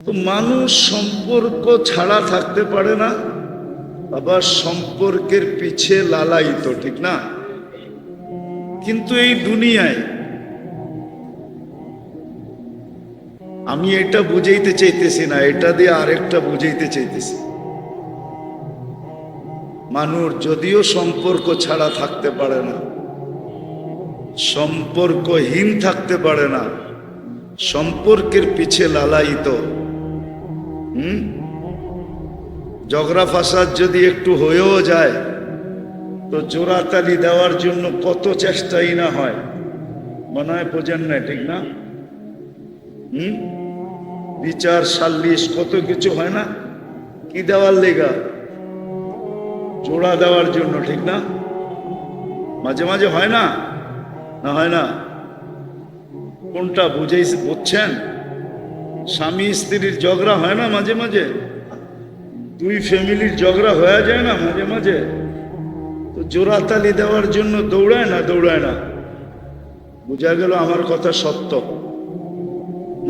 তো মানুষ সম্পর্ক ছাড়া থাকতে পারে না, আবার সম্পর্কের পিছে লালায়িত, ঠিক না? কিন্তু এই দুনিয়ায় আমি এটা বুঝাইতে চাইতেছি না, এটা দিয়ে আরেকটা বুঝাইতে চাইতেছি। মানুষ যদিও সম্পর্ক ছাড়া থাকতে পারে না, সম্পর্কহীন থাকতে পারে না, সম্পর্কের পিছে লালায়িত। ঝগড়া ফাসাদ যদি একটু হয়েও যায় তো জোড়াতালি দেওয়ার জন্য কত চেষ্টাই না হয়, মনে হয় বোঝেন না, ঠিক না? বিচার সাল্লিশ কত কিছু হয় না, কি দেওয়ার লেগা? জোড়া দেওয়ার জন্য, ঠিক না? মাঝে মাঝে হয় না, না হয় না? কোনটা বুঝছেন? স্বামী স্ত্রীর ঝগড়া হয় না মাঝে মাঝে, দুই ফ্যামিলির ঝগড়া হয়ে যায় না মাঝে মাঝে, তো জোড়াতালি দেওয়ার জন্য দৌড়ায় না, দৌড়ায় না। বোঝা গেল আমার কথা সত্য।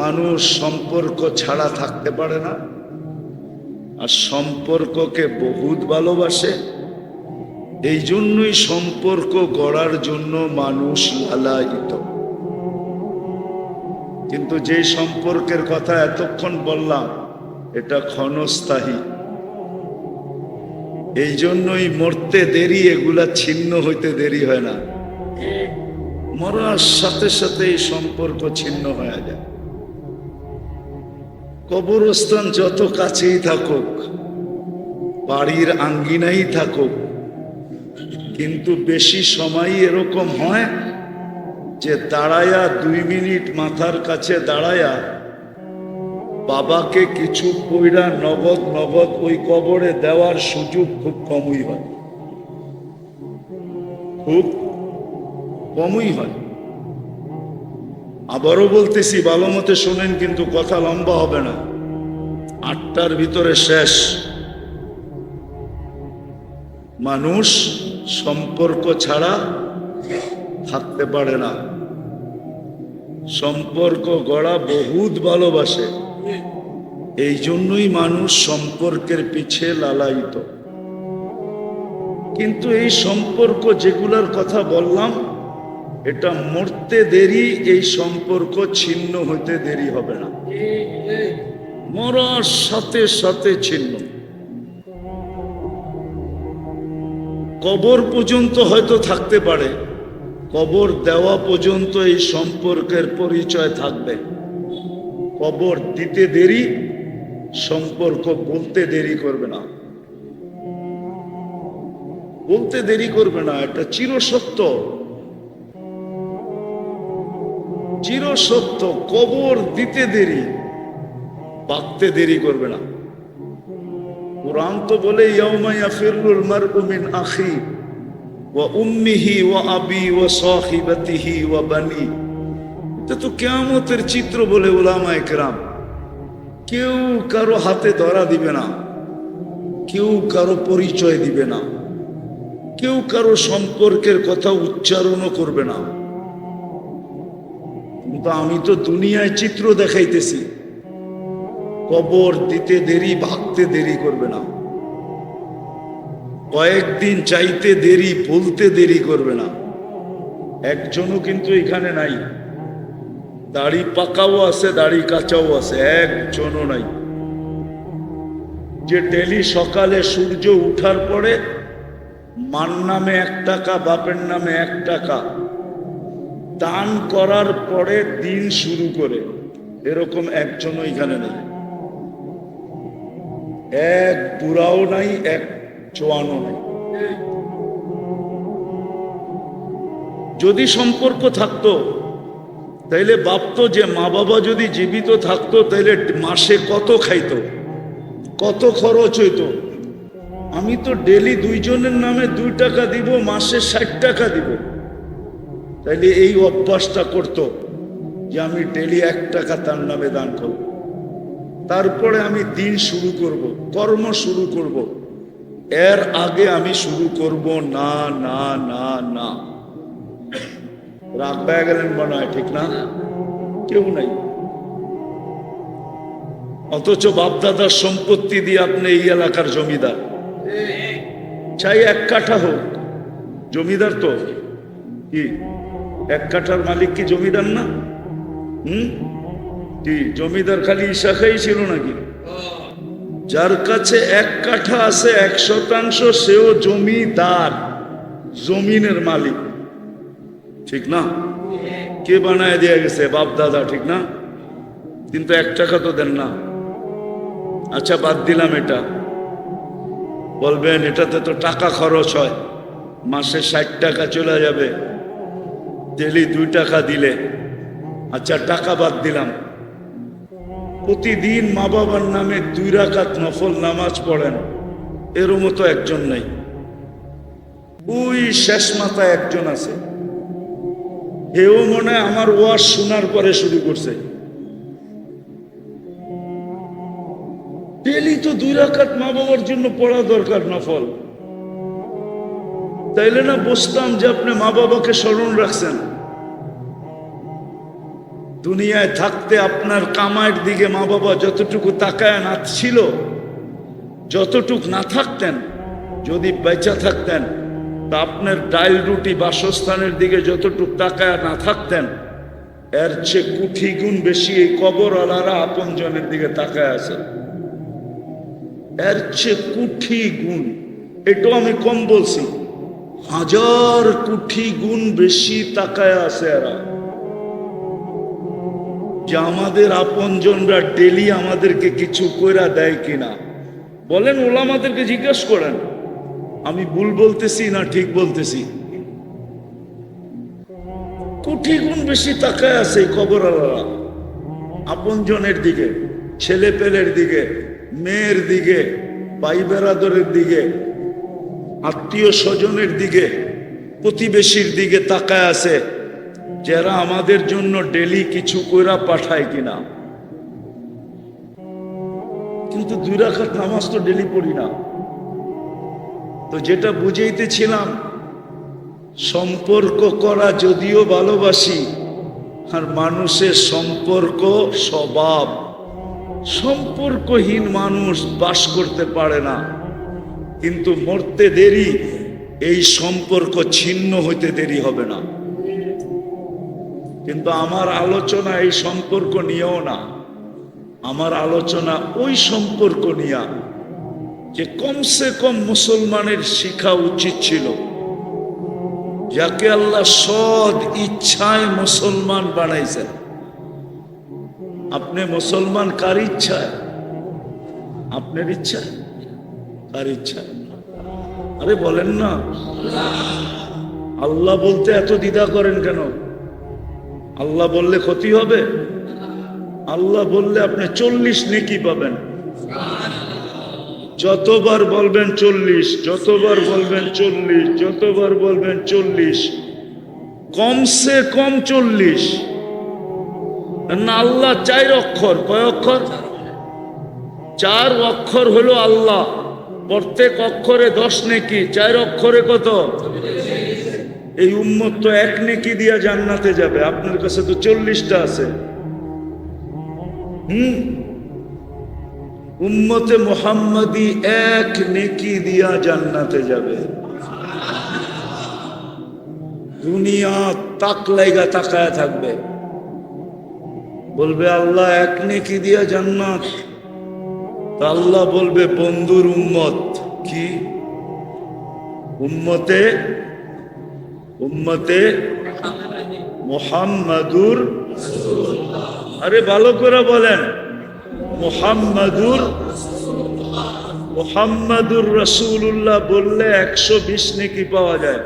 মানুষ সম্পর্ক ছাড়া থাকতে পারে না, আর সম্পর্ককে বহুত ভালোবাসে। এই জন্যই সম্পর্ক গড়ার জন্য মানুষ লালায়িত। কিন্তু যে সম্পর্কের কথা এতক্ষণ বললাম এটা ক্ষণস্থায়ী, এই জন্যই মরতে দেরি, এগুলা ছিন্ন হইতে দেরি হয় না। মরার সাথে সাথে এই সম্পর্ক ছিন্ন হয়ে যায়। কবরস্থান যত কাছেই থাকুক, বাড়ির আঙ্গিনাই থাকুক, কিন্তু বেশি সময় এরকম হয় যে দাঁড়ায়া 2 মিনিট মাথার কাছে দাঁড়ায়া বাবাকে কিছু কইরা নগদ নগদ ওই কবরে দেওয়ার সুযোগ খুব কমই হয়, খুব কমই হয়। আবারও বলতেছি, ভালো মতে শোনেন, কিন্তু কথা লম্বা হবে না, 8টার ভিতরে শেষ। মানুষ সম্পর্ক ছাড়া থাকতে পারে না, সম্পর্ক গড়া বহুত ভালোবাসে। এই জন্যই মানুষ সম্পর্কের পিছে লালায়িত। কিন্তু এই সম্পর্ক যেগুলার কথা বললাম, এটা মরতে দেরি, এই সম্পর্ক ছিন্ন হইতে দেরি হবে না, মরার সাথে সাথে ছিন্ন। কবর পর্যন্ত হয়তো থাকতে পারে, কবর দেওয়া পর্যন্ত এই সম্পর্কের পরিচয় থাকবে। কবর দিতে দেরি, সম্পর্ক বলতে দেরি করবে না, বলতে দেরি করবে না। এটা চিরসত্য, চিরসত্য। কবর দিতে দেরি, বাঁধতে দেরি করবে না। কুরআন তো বলে ইয়াউমা ইয়াফিরুল মারউ মিন আখি ওয়া উম্মিহি ওয়া আবি ওয়া সাহিবাতিহি ওয়া বানি। এটা তো কিয়ামতের চিত্র বলে উলামায়ে কেরাম। কেউ কারো হাতে ধরা দিবে না, কেউ কারো পরিচয় দিবে না, কেউ কারো সম্পর্কের কথা উচ্চারণও করবে না। কিন্তু আমি তো দুনিয়ায় চিত্র দেখাইতেছি। কবর দিতে দেরি, ভাগতে দেরি করবে না, কয়েকদিন চাইতে দেরি, বলতে দেরি করবে না। একজনও কিন্তু এখানে নাই, দাড়ি পাকাও আছে, দাড়ি কাঁচাও আছে, একজনও নাই যে ডেলি সকালে সূর্য উঠার পরে মার নামে 1 টাকা, বাপের নামে 1 টাকা দান করার পরে দিন শুরু করে, এরকম একজনও এখানে নেই। এক বুড়াও নাই, এক জোয়ানও নাই। যদি সম্পর্ক থাকতো তাইলে ভাবতো যে মা বাবা যদি জীবিত থাকতো তাইলে মাসে কত খাইতো, কত খরচ হইতো। আমি তো ডেলি 2 জনের নামে 2 টাকা দিব, মাসে 60 টাকা দিব। তাইলে এই অভ্যাসটা করতো যে আমি ডেলি 1 টাকা তার নামে দান করব। তারপরে আমি দিন শুরু করব, কর্ম শুরু করব। এর আগে আমি শুরু করব না, না, না, না। রাগ পেয়ে গেলেন মনে হয়, ঠিক না? কেউ নাই। অথচ বাপদাদার সম্পত্তি দিয়ে আপনি এই এলাকার জমিদার। চাই 1 কাঠা হোক, জমিদার তো কি 1 কাঠার মালিক কি জমিদার না? কি জমিদার খালি ইশাখাই ছিল নাকি? যার কাছে 1 কাঠা আছে 100% সেও জমিদার, জমিনের মালিক, ঠিক না? কে বানায় দিয়ে গেছে? বাপ দাদা, ঠিক না? কিন্তু 1 টাকা তো দেন না। আচ্ছা বাদ দিলাম এটা, বলবেন এটাতে তো টাকা খরচ হয়, মাসে 60 টাকা চলে যাবে, ডেলি 2 টাকা দিলে। আচ্ছা টাকা বাদ দিলাম, প্রতিদিন মা বাবার নামে 2 রাকাত নফল নামাজ পড়েন, এর মতো একজন নাই। ওই শেষ মাথায় একজন আছে, এও মনে হয় আমার ওয়াজ শোনার পরে শুরু করছে। ডেলি তো 2 রাকাত মা বাবার জন্য পড়া দরকার নফল, তাইলে না বুঝতাম যে আপনি মা বাবাকে স্মরণ রাখছেন। দুনিয়ায় থাকতে আপনার কামাইয়ের দিকে মা বাবা যতটুকু তাকায় না ছিল, যতটুক না থাকতেন, যদি বেঁচে থাকতেন তা আপনার ডাইল রুটি বাসস্থানের দিকে যতটুক তাকায় না থাকতেন, এর চেয়ে কোটি গুণ বেশি এই কবরওয়ালারা আপনজনের দিকে তাকায় আছে, এর চেয়ে কোটি গুণ। এটাও আমি কম বলছি, 1000 কোটি গুণ বেশি তাকায় আছে এরা। যে আমাদের আপনজনরা ডেলি আমাদেরকে কিছু কইরা দেয় কিনা বলেন, ওলামাদেরকে জিজ্ঞেস করেন, আমি ভুল বলতেছি না ঠিক বলতেছি? কোটি গুণ বেশি তাকায় আছে কবরওয়ালারা আপনজনের দিকে, ছেলে পেলের দিকে, মেয়ের দিকে, ভাই বেরাদরের দিকে, আত্মীয় স্বজনের দিকে, প্রতিবেশীর দিকে তাকায় আছে, যারা আমাদের জন্য ডেলি কিছু কইরা পাঠায় কিনা। কিন্তু 2 রাকাত নামাজ তো ডেলি পড়ি না। তো যেটা বুঝাইতেছিলাম, সম্পর্ক করা যদিও ভালোবাসি, আর মানুষের সম্পর্ক স্বভাব, সম্পর্কহীন মানুষ বাস করতে পারে না, কিন্তু মরতে দেরি, এই সম্পর্ক ছিন্ন হইতে দেরি হবে না। কিন্তু আমার আলোচনা এই সম্পর্ক নিয়েও না, আমার আলোচনা ওই সম্পর্ক নিয়ে যে কমসে কম মুসলমানের শিখা উচিত ছিল, যাকে আল্লাহ সৎ ইচ্ছায় মুসলমান বানাইছেন। আপনি মুসলমান কার ইচ্ছায়? আপনার ইচ্ছায়? কার ইচ্ছায়? আরে বলেন না, আল্লাহ বলতে এত দ্বিধা করেন কেন? আল্লাহ বললে ক্ষতি হবে? আল্লাহ বললে আপনি 40 নেকি পাবেন। যতবার বলবেন 40, যতবার বলবেন 40, যতবার বলবেন 40, কমসে কম 40। না, আল্লাহ 4 অক্ষর। কয় অক্ষর? 4 অক্ষর হলো আল্লাহ, প্রত্যেক অক্ষরে 10 নেকি, 4 অক্ষরে কত? এই উম্মত তো 1 নেকি দিয়া জান্নাতে যাবে, আপনার কাছে তো 40টা আছে। উম্মতে মুহাম্মাদি 1 নেকি দিয়া জান্নাতে যাবে। দুনিয়া তাক লাইগা তাকায় থাকবে, বলবে আল্লাহ 1 নেকি দিয়া জান্নাত। আল্লাহ বলবে বন্ধুর উম্মত কি? উম্মতে মুহাম্মাদুর, আরে ভালো করে বলেন, মুহাম্মাদুর রাসূলুল্লাহ বললে 120 নেকি পাওয়া যায়।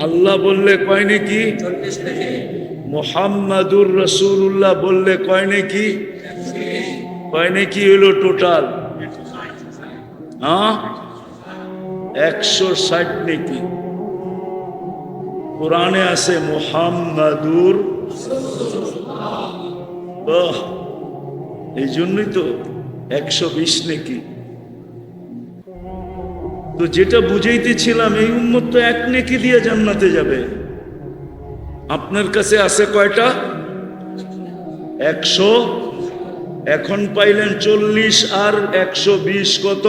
আল্লাহ বললে কয় নেকি? মুহাম্মাদুর রাসূলুল্লাহ বললে কয় নেকি? কয় নেকি হলো টোটাল? 160 নেকি। কোরআনে আছে মুহাম্মাদুর, এই জন্যই তো 120 নেকি। তো যেটা বুঝাইতেছিলাম, এই উম্মত তো 1 নেকি দিয়ে জান্নাতে যাবে। আপনার কাছে আছে কয়টা? 100। এখন পাইলেন 40 আর 120 কত?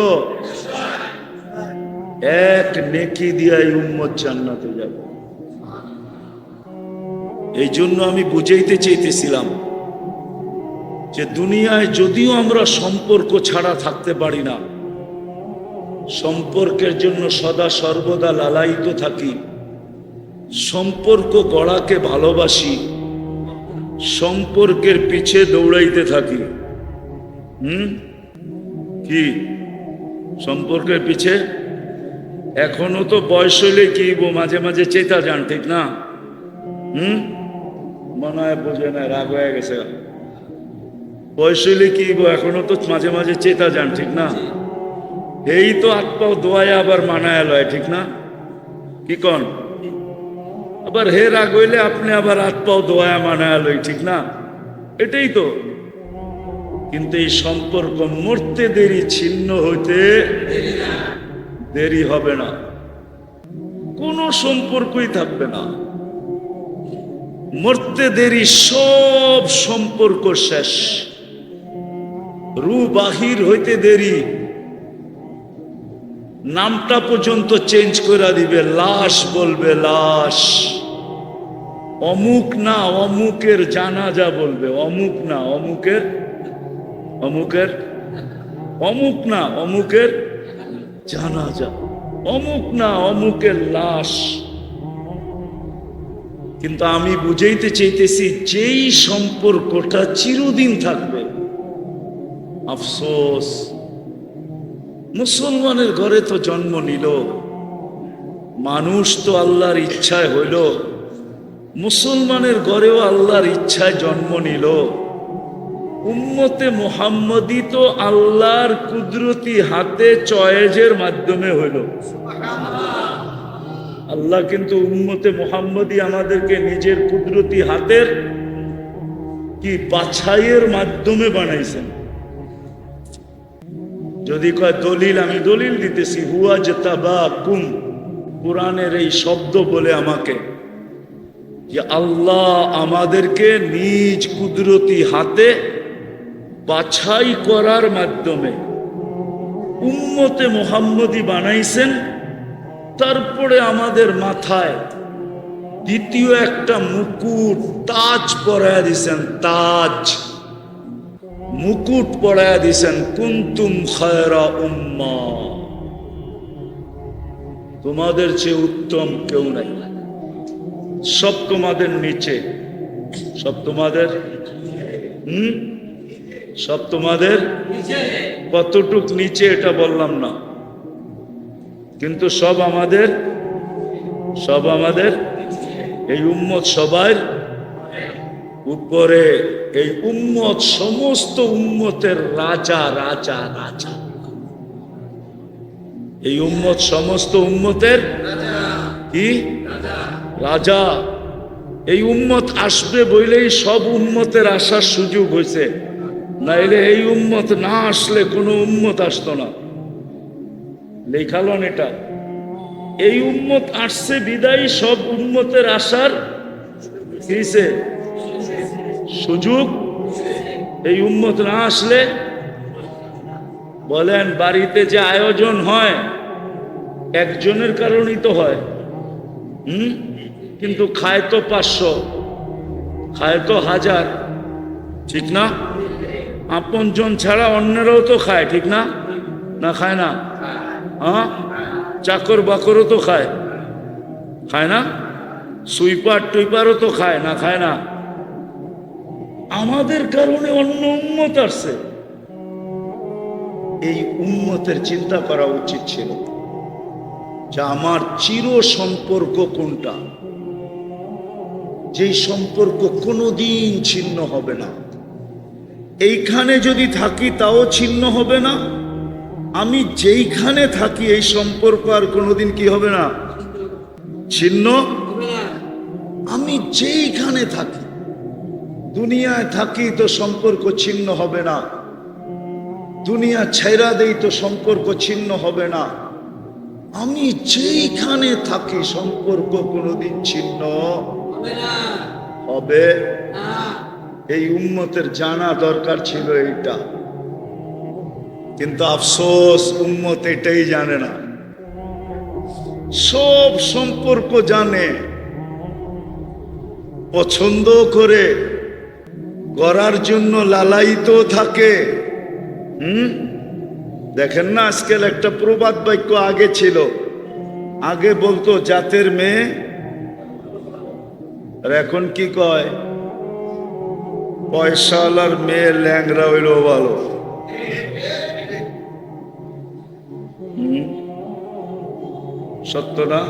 এক নেকি দিয়াই উম্মত জান্নাতে যাবে। এই জন্য আমি বুঝাইতে চাইতেছিলাম যে দুনিয়ায় যদিও আমরা সম্পর্ক ছাড়া থাকতে পারি না, সম্পর্কের জন্য সদা সর্বদা লালায়িত থাকি, সম্পর্ক গড়াকে ভালোবাসি, সম্পর্কের পিছে দৌড়াইতে থাকি। কি সম্পর্কের পিছে? এখনো তো বয়স হইলে কি মাঝে মাঝে চেতা যান, ঠিক না? মনে হয় বোঝে না, রাগ হয়ে গেছে। বয়স হইলে কি এখনো তো মাঝে মাঝে চেতা যান, ঠিক না? এই তো হাত পাও দোয়ায় আবার মানায় লয়, ঠিক না? কি কন? আবার হে রাগ হইলে আপনি আবার হাত পাও দোয়ায় মানায় লই, ঠিক না? এটাই তো। কিন্তু এই সম্পর্ক মরতে দেরি, ছিন্ন হইতে দেরি হবে না, কোনো সম্পর্কই থাকবে না। মরতে দেরি, সব সম্পর্ক শেষ। রূহ বাহির হইতে দেরি, নামটা পর্যন্ত চেঞ্জ করে দিবে, লাশ বলবে লাশ। অমুক না অমুকের জানাজা বলবে, অমুক না অমুকের, অমুকের, অমুক না অমুকের জানাজা, অমুক না অমুকের লাশ। কিন্তু আমি বুঝাইতে চাইতেছি যেই সম্পর্কটা চিরদিন থাকবে। আফসোস, মুসলমানের ঘরে তো জন্ম নিল, মানুষ তো আল্লাহর ইচ্ছায় হইল, মুসলমানের ঘরেও আল্লাহর ইচ্ছায় জন্ম নিল। উম্মতে মুহাম্মদী তো আল্লাহর কুদরতি হাতে চয়েজের মাধ্যমে হইল। আল্লাহ কিন্তু উম্মতে মুহাম্মদী আমাদেরকে নিজের কুদরতি হাতের কি বাছাইয়ের মাধ্যমে বানাইছেন। যদি কয় দলিল, আমি দলিল দিতেছি, হুয়া জাতাবাকুম, কোরআনের এই শব্দ বলে আমাকে যে আল্লাহ আমাদেরকে নিজ কুদরতি হাতে বাছাই করার মাধ্যমে উম্মতে মুহাম্মদী বানাইছেন। তারপরে আমাদের মাথায় দ্বিতীয় একটা মুকুট, তাজ পরায়া দিছেন, তাজ মুকুট পরায়া দিছেন। কুনতুম খায়রা উম্মাহ, তোমাদের চেয়ে উত্তম কেউ নাই, সব তোমাদের নিচে, সব তোমাদের সব তোমাদের কতটুক নিচে এটা বললাম না, কিন্তু সব আমাদের, সব আমাদের। এই উম্মত সবার উপরে, এই উম্মত সমস্ত উম্মতের রাজা, রাজা, রাজা। এই উম্মত সমস্ত উম্মতের কি রাজা। এই উম্মত আসবে বইলেই সব উম্মতের আসার সুযোগ হয়েছে, নাইলে এই উম্মত না আসলে কোনো উম্মত আসতো না। লেখালন এটা, এই উম্মত আসছে বিদায়ী সব উম্মতের আসার কিসে সুযোগ। এই উম্মত না আসলে, বলেন বাড়িতে যে আয়োজন হয় একজনের কারণেই তো হয়, কিন্তু খায় তো 500, খায় তো 1000, ঠিক না? আপনজন ছাড়া অন্যরাও তো খায়, ঠিক না? না খায় না? হ্যাঁ, চাকর বাকরও তো খায়, খায় না? সুইপার টুইপারও তো খায় না, খায় না? আমাদের কারণে অন্য উম্মত আসছে। এই উম্মতের চিন্তা করা উচিত ছিল যে আমার চির সম্পর্ক কোনটা, যেই সম্পর্ক কোনোদিন ছিন্ন হবে না। এইখানে যদি থাকি তাও ছিন্ন হবে না, আমি যেইখানে থাকি এই সম্পর্ক আর কোনোদিন কি হবে না, ছিন্ন। আমি যেইখানে থাকি, দুনিয়ায় থাকি তো সম্পর্ক ছিন্ন হবে না, দুনিয়া ছেড়া দেই তো সম্পর্ক ছিন্ন হবে না। আমি যেইখানে থাকি সম্পর্ক কোনোদিন ছিন্ন হবে এই উম্মতের জানা দরকার ছিল এইটা, কিন্তু আফসোস উম্মত এটাই জানে না। সব সম্পর্ক জানে, পছন্দ করে, করার জন্য লালায়িত থাকে। দেখেন না, আজকাল একটা প্রবাদ বাক্য আগে ছিল, আগে বলতো জাতের মেয়ে, আর এখন কি কয়, পয়সাওয়ালার মেয়ে ল্যাংরা হইলেও ভালো। সত্য না?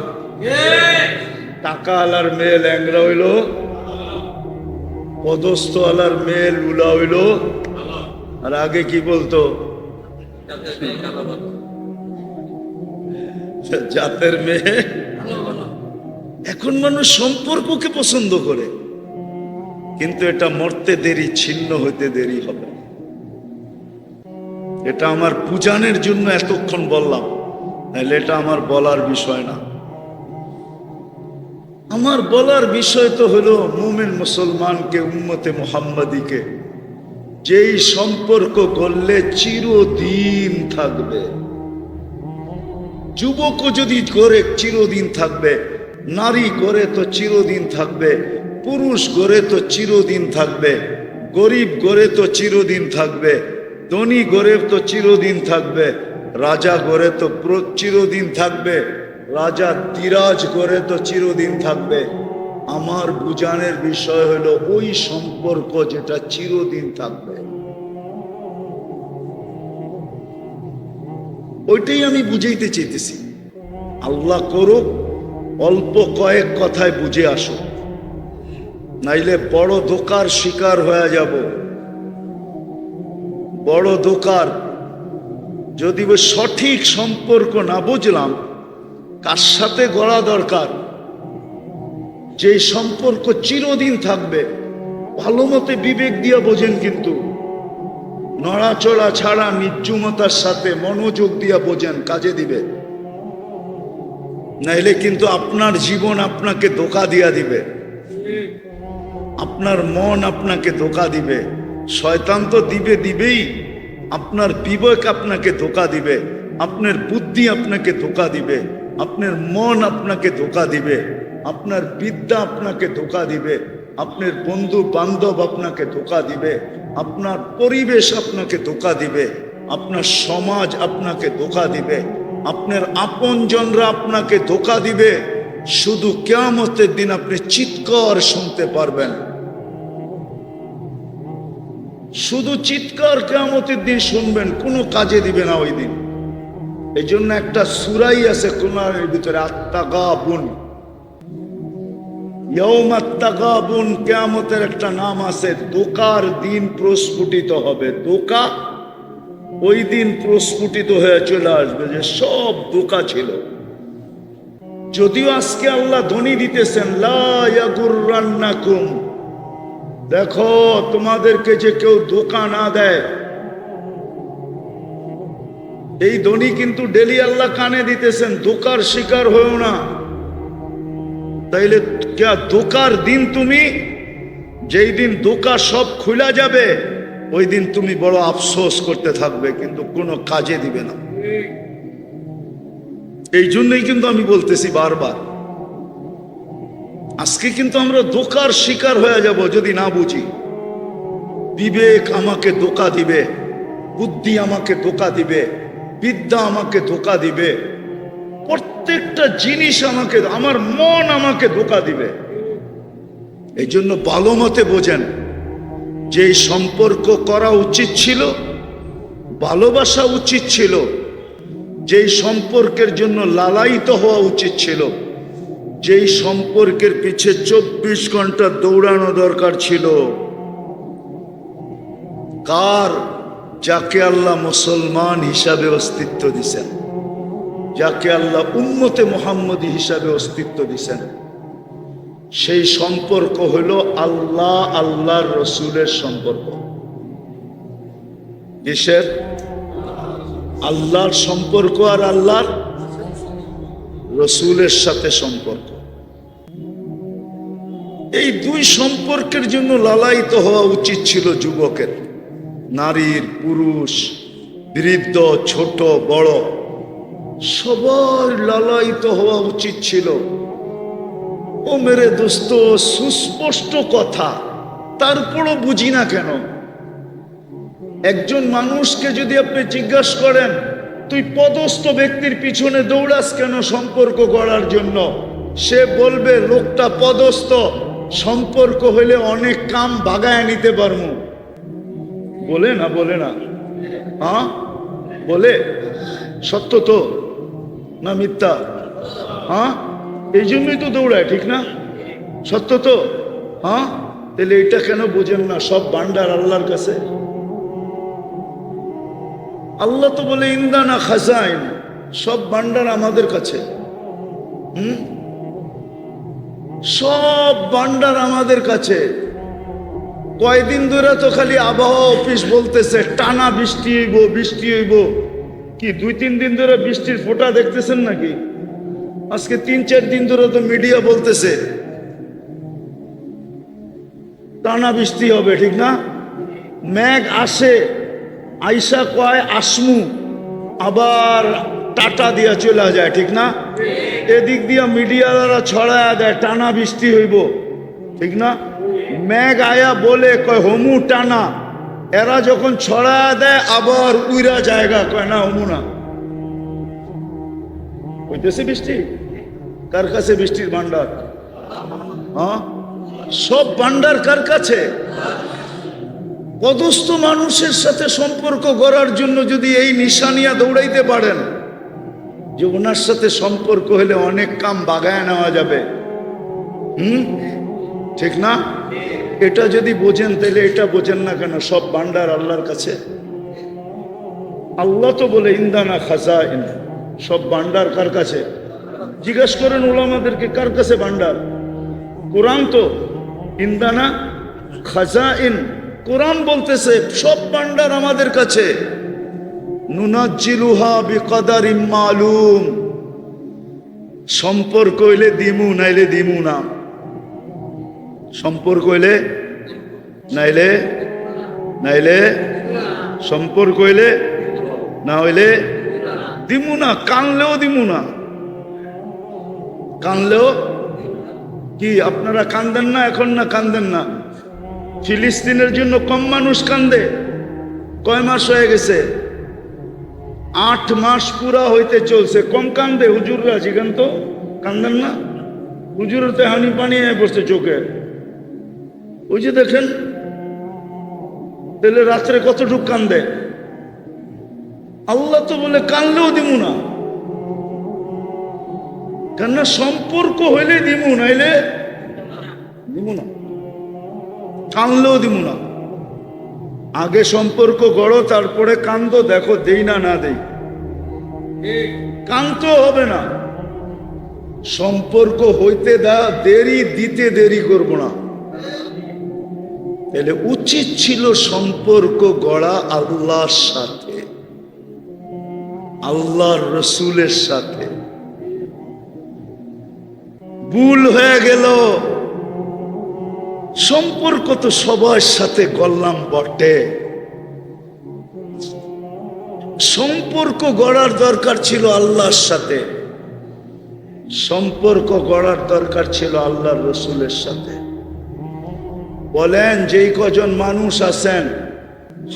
টাকা আলার মেয়ে ল্যাংরা হইল, পদস্থ আলার মেয়ে লুলা হইল। আর আগে কি বলতো, জাতের মেয়ে। এখন মানুষ সম্পর্ককে পছন্দ করে, কিন্তু এটা মরতে দেরি, ছিন্ন হইতে দেরি হবে। এটা আমার বুঝানোর জন্য এতক্ষণ বললাম, নাহলে এটা আমার বলার বিষয় না। আমার বলার বিষয় তো হলো মুমিন মুসলমানকে, উম্মতে মুহাম্মাদিকে যেই সম্পর্ক করলে চিরদিন থাকবে। যুবকও যদি করে চিরদিন থাকবে, নারী করে তো চিরদিন থাকবে, পুরুষ গড়ে তো চিরদিন থাকবে, গরিব গড়ে তো চিরদিন থাকবে, ধনী গড়ে তো চিরদিন থাকবে, রাজা গড়ে তো চিরদিন থাকবে, রাজা দিরাজ গড়ে তো চিরদিন থাকবে। আমার বুঝানোর বিষয় হলো ওই সম্পর্ক যেটা চিরদিন থাকবে, ওইটাই আমি বুঝাইতে চাইতেছি। আল্লাহ করুক অল্প কয়েক কথায় বুঝে আসো, নাইলে বড় ধোকার শিকার হয়ে যাব। বড় ধোকার, যদি সঠিক সম্পর্ক না বুঝলাম কার সাথে গড়া দরকার, যে সম্পর্ক চিরদিন থাকবে, ভালো মতে বিবেক দিয়া বোঝেন, কিন্তু নড়াচড়া ছাড়া নির্জুমতার সাথে মনোযোগ দিয়া বোঝেন, কাজে দিবে। নাইলে কিন্তু আপনার জীবন আপনাকে ধোঁকা দিয়া দিবে, আপনার মন আপনাকে ধোঁকা দিবে। শয়তান তো দিবেই, আপনার বিবেক আপনাকে ধোঁকা দিবে, আপনার বুদ্ধি আপনাকে ধোঁকা দিবে, আপনার মন আপনাকে ধোঁকা দিবে, আপনার বিদ্যা আপনাকে ধোঁকা দিবে, আপনার বন্ধু বান্ধব আপনাকে ধোঁকা দিবে, আপনার পরিবেশ আপনাকে ধোঁকা দিবে, আপনার সমাজ আপনাকে ধোঁকা দিবে, আপনার আপনজনরা আপনাকে ধোঁকা দিবে। শুধু কিয়ামতের দিন আপনি চিৎকার শুনতে পারবেন, শুধু চিৎকার কিয়ামতের দিন শুনবেন, কোনো কাজে দিবে না ওই দিন। এই জন্য একটা সূরাই আছে কোরআনের ভিতরে, আত-তাগাবুন, ইয়াউমাত তাগাবুন, কিয়ামতের একটা নাম আছে। ধোঁকার দিন প্রস্ফুটিত হবে, ধোঁকা ওই দিন প্রস্ফুটিত হয়ে চলে আসবে যে সব ধোঁকা ছিল। যদিও আজকে আল্লাহ ধ্বনি দিতেছেন, লা ইয়াগুররান্নাকুম, দেখো তোমাদেরকে যে কেউ ধোঁকা না দেয়। এই ধ্বনি কিন্তু ডেলি আল্লাহ কানে দিতেছেন, ধোঁকার শিকার হয়েও না। তাইলে ধোঁকার দিন, তুমি যেই দিন ধোঁকা সব খুলা যাবে, ওই দিন তুমি বড় আফসোস করতে থাকবে, কিন্তু কোনো কাজে দিবে না। এই জন্যই কিন্তু আমি বলতেছি বারবার, আজকে কিন্তু আমরা ধোঁকার শিকার হয়ে যাব যদি না বুঝি। বিবেক আমাকে ধোঁকা দিবে, বুদ্ধি আমাকে ধোঁকা দিবে, বিদ্যা আমাকে ধোঁকা দিবে, প্রত্যেকটা জিনিস আমাকে, আমার মন আমাকে ধোঁকা দিবে। এই জন্য ভালো মতে বোঝেন, যে সম্পর্ক করা উচিত ছিল, ভালোবাসা উচিত ছিল, যেই সম্পর্কের জন্য লালায়িত হওয়া উচিত ছিল, যেই সম্পর্কের পিছে 24 ঘন্টা দৌড়ানো দরকার ছিল, কার? যাকে আল্লাহ মুসলমান হিসাবে অস্তিত্ব দিছেন, যাকে আল্লাহ উম্মতে মুহাম্মদী হিসাবে অস্তিত্ব দিছেন। সেই সম্পর্ক হলো আল্লাহ আল্লাহর রসুলের সম্পর্ক। কিসের? আল্লাহর সম্পর্ক আর আল্লাহর রসুলের সাথে সম্পর্ক। এই দুই সম্পর্কের জন্য লালায়িত হওয়া উচিত ছিল যুবকের, নারীর, পুরুষ, বৃদ্ধ, ছোট বড়, সবার লালায়িত হওয়া উচিত ছিল। ও মেরে দোস্ত, সুস্পষ্ট কথা, তারপরও বুঝি না কেন। একজন মানুষকে যদি আপনি জিজ্ঞাসা করেন, তুই পদস্থ ব্যক্তির পিছনে দৌড়াস কেন সম্পর্ক গড়ার জন্য, সে বলবে লোকটা পদস্থ, সম্পর্ক হইলে অনেক কাম বাগায় নিতে পারবো। বলে না? বলে না? হ্যাঁ বলে। সত্য তো না মিথ্যা? হ্যাঁ, এই জন্যই তো দৌড়ায়, ঠিক না? সত্য তো? হ্যাঁ, তাহলে এটা কেন বোঝেন না? সব ভান্ডার আল্লাহর কাছে। আল্লাহ তো বলে ইন্দানা খাজাইন, সব ভান্ডার আমাদের কাছে। সব ভান্ডার আমাদের কাছে। কয়দিন ধরে তো খালি আবহাওয়া অফিস বলতেছে টানা বৃষ্টি হইব, বৃষ্টি হইব। কি 2-3 দিন ধরে বৃষ্টির ফোঁটা দেখতেছেন নাকি? আজকে 3-4 দিন ধরে তো মিডিয়া বলতেছে টানা বৃষ্টি হবে, ঠিক না? মেঘ আসে, আইসা কয় আসমু, আবার টাটা দিয়া চলে যায়, ঠিক না? এদিক দিয়া মিডিয়ারা ছড়ায়া দেয় টানা বৃষ্টি হইব, ঠিক না? মেঘ আয়া বলে কয় হমু টানা, এরা যখন ছড়ায়া দেয় আবার উইরা জায়গা কয় না হমু না। হইতেছে বৃষ্টি? কার কাছে বৃষ্টির ভান্ডার? হ্যাঁ, সব ভান্ডার কার কাছে? পদস্থ মানুষের সাথে সম্পর্ক গড়ার জন্য যদি এই নিশানিয়া দৌড়াইতে পারেন যে ওনার সাথে সম্পর্ক হলে অনেক কাম বাগায় নেওয়া যাবে, ঠিক না? এটা যদি বোঝেন তাহলে এটা বোঝেন না কেন সব ভান্ডার আল্লাহর কাছে? আল্লাহ তো বলে ইন্দানা খাজাইন, সব ভান্ডার কার কাছে? জিজ্ঞেস করেন ওলামাদেরকে কার কাছে ভান্ডার? কোরআন তো ইন্দানা খাজাইন, কোরআন বলতেছে সব ভান্ডার আমাদের কাছে। নুনাজ্জিলুহা বিকদারিম মালুম, সম্পর্ক হইলে দিমু নাইলে দিমু না। সম্পর্ক হইলে নাইলে নাইলে সম্পর্ক হইলে না হইলে দিমু না। কানলেও দিমু না। কানলেও কি আপনারা কান্দেন না এখন? না কান্দেন না? ফিলিস্তিনের জন্য কম মানুষ কান্দে? কয় মাস হয়ে গেছে? 8 মাস পুরা হইতে চলছে, কম কান্দে হুজুররা? জিগান তো, কান্দেন না? হুজুরের তো হানি পানি বসছে চোখে। ওই যে দেখেন, তাহলে রাত্রে কতটুক কান্দে? আল্লাহ তো বলে কানলেও দিমু না। কেননা সম্পর্ক হইলে দিমু, নাইলে দিমু না। কানলেও দিমু না। আগে সম্পর্ক গড়ো, তারপরে কান্দো, দেখো দেই না না দেই। কানতে হবে না। সম্পর্ক হইতে দেরি, দিতে দেরি করব না। তাহলে উচিত ছিল সম্পর্ক গড়া আল্লাহর সাথে, আল্লাহর রসুলের সাথে। ভুল হয়ে গেল। সম্পর্ক তো সবার সাথে করলাম বটে, সম্পর্ক গড়ার দরকার ছিল আল্লাহর সাথে, সম্পর্ক গড়ার দরকার ছিল আল্লাহর রসুলের সাথে। বলেন যেই কজন মানুষ আছেন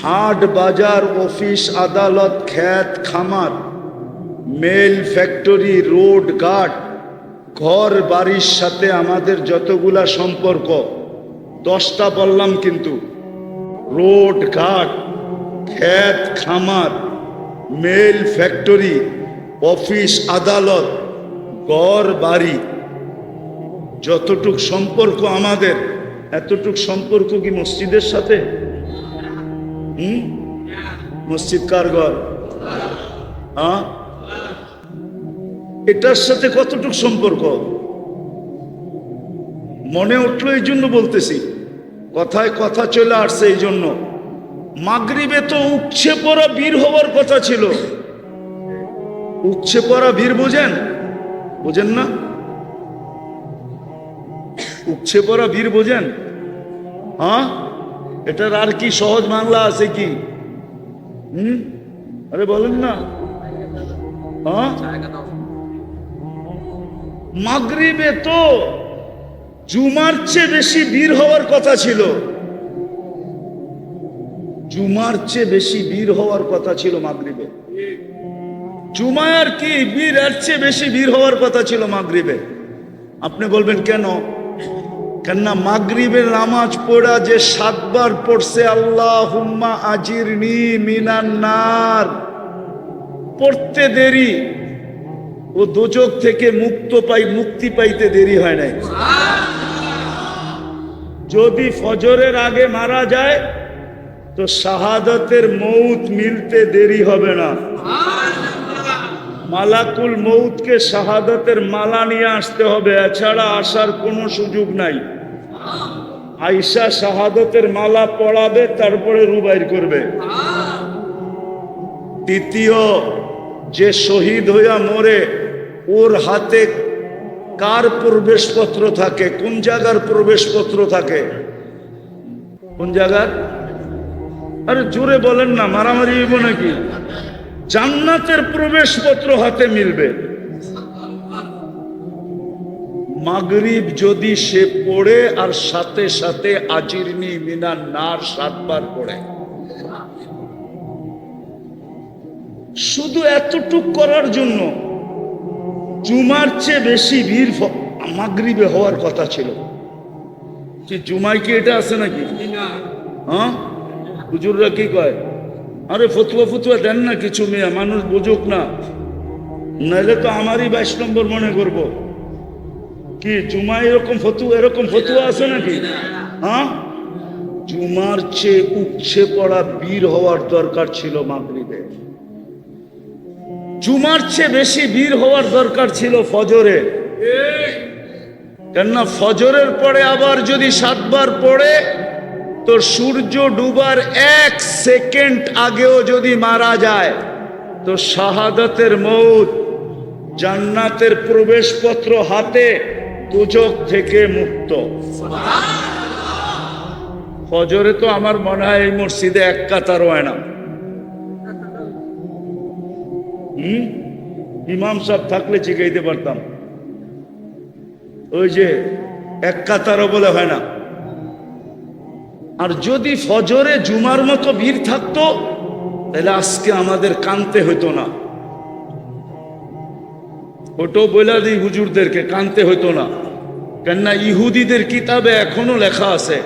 হাট বাজার, অফিস আদালত, ক্ষেত খামার, মেল ফ্যাক্টরি, রোড ঘাট, ঘর বাড়ির সাথে আমাদের যতগুলা সম্পর্ক, 10টা বললাম কিন্তু, রোড ঘাট, ক্ষেত খামার, মেল ফ্যাক্টরি, অফিস আদালত, ঘর বাড়ি, যতটুক সম্পর্ক আমাদের, এতটুক সম্পর্ক কি মসজিদের সাথে? মসজিদ কার ঘর? হ্যাঁ, এটার সাথে কতটুক সম্পর্ক? মনে উঠলো এই জন্য বলতেছি, কথায় কথা চলে আসছে এই জন্য। মাগরিবে তো উপচে পড়া বীর হওয়ার কথা ছিল। উপচে পড়া বীর বোঝেন? বোঝেন না? উপচে পড়া বীর বোঝেন? হ্যাঁ, এটার আর কি সহজ বাংলা আছে কি? আরে বলেন না। হ্যাঁ, মাগরিবে তো জুমার চেয়ে বেশি বীর হওয়ার কথা ছিল। জুমার চেয়ে বেশি বীর হওয়ার কথা ছিল মাগরিবে। জুমার কি বীর, এর চেয়ে বেশি বীর হওয়ার কথা ছিল মাগরিবে। আপনি বলবেন কেন? কেননা মাগরিবের নামাজ পড়া যে 7 বার পড়ছে আল্লাহুম্মা আজিরনি মিনান নার, পড়তে দেরি, ও দোজখ থেকে মুক্তি পাইতে দেরি হয় নাই। যদি ফজরের আগে মারা যায় তো শাহাদাতের মৌত মিলতে দেরি হবে না। মালাকুল মৌতকে শাহাদাতের মালা নিয়ে আসতে হবে, এছাড়া আসার কোনো সুযোগ নাই। আয়েশা শাহাদাতের মালা পড়াবে, তারপরে রুবাইর করবে। দ্বিতীয়, যে শহীদ হইয়া মরে ওর হাতে কার প্রবেশপত্র থাকে? কোন জায়গার প্রবেশপত্র থাকে? কোন জায়গার? আরে জোরে বলেন না, মারামারি হইব নাকি? জান্নাতের প্রবেশপত্র হাতে মিলবে। মাগরিব যদি সে পড়ে আর সাথে সাথে আজিরনি মিনান নার 7 বার পড়ে, শুধু এতটুক করার জন্য জুমার চেয়ে বেশি ভিড় মাগরিবে হওয়ার কথা ছিল। যে জুমায় কি এটা আছে নাকি? হ্যাঁ, হুজুররা কি কয়? আরে ফতুয়া দেন না কিছু, মেয়ে মানুষ বুঝুক না, নাহলে তো আমারই 22 নম্বর মনে করব। কি জুমায় এরকম ফতুয়া আছে নাকি? হ্যাঁ, জুমার চেয়ে উপচে পড়া বীর হওয়ার দরকার ছিল মাগরিবে। জুমার চেয়ে বেশি বীর হওয়ার দরকার ছিল ফজরে। কেননা ফজরের পরে আবার যদি 7 বার পড়ে তো সূর্য ডুবার 1 সেকেন্ড আগেও যদি মারা যায় তো শাহাদাতের মৌত, জান্নাতের প্রবেশপত্র হাতে, দোজখ থেকে মুক্ত। ফজরে তো আমার মনে হয় এই মসজিদে 1 কাতার হয় না। ইমাম সাহেব থাকলে জিগাইতে পারতাম, ওই যে 1 কাতারও বলে হয় না। আর যদি ফজরে জুমার মতো ভিড় থাকতো তাহলে আজকে আমাদের কানতে হইতো না। ওটাও বলে দিই হুজুরদেরকে, কানতে হইতো না। কেননা ইহুদিদের কিতাবে এখনো লেখা আছে,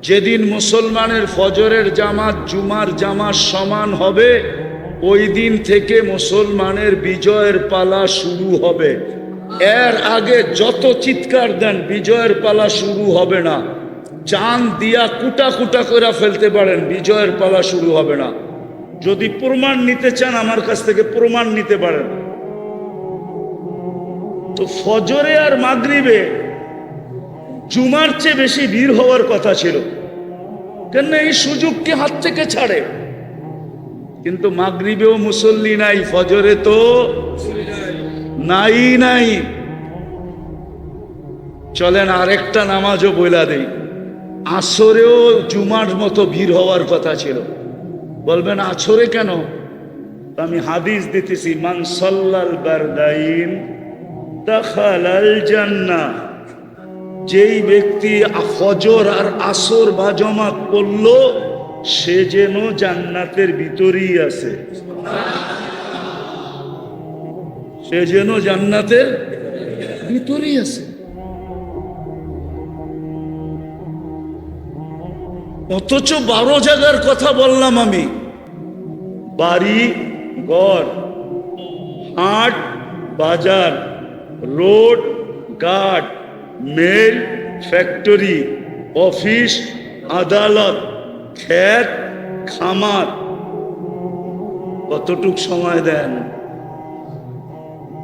যেদিন মুসলমানের ফজরের জামাত জুমার জামাত সমান হবে ওই দিন থেকে মুসলমানের বিজয়ের পালা শুরু হবে। এর আগে যত চিৎকার দেন, বিজয়ের পালা শুরু হবে না। চাঁদ দিয়া কুটা কুটা করে ফেলতে পারেন, বিজয়ের পালা শুরু হবে না। যদি প্রমাণ নিতে চান আমার কাছ থেকে প্রমাণ নিতে পারেন। তো ফজরে আর মাগরিবে জুমার চেয়ে বেশি ভিড় হওয়ার কথা ছিল, কেন এই সুযোগকে হাত থেকে ছাড়ে। কিন্তু মাগরিবেও মুসল্লি নাই, ফজরে তো নাই। চলেন আরেকটা নামাজও বইলা দেই, আসরেও জুমার মতো ভিড় হওয়ার কথা ছিল। বলবেন আসরে কেন? আমি হাদিস দিতেছি, মান সাল্লাল বারদাইন দাখালাল জান্নাহ। যেই ব্যক্তি ফজর আর আসর বা জামাত পড়ল সে যেন জান্নাতের ভিতরেই আছে, সে যেন জান্নাতের ভিতরেই আছে। অথচ 12 জায়গার কথা বললাম আমি, বাড়ি ঘর, হাট বাজার, রোড ঘাট, মেল ফ্যাক্টরি, অফিস আদালত, ক্ষেত খামার। কতটুক সময় দেন?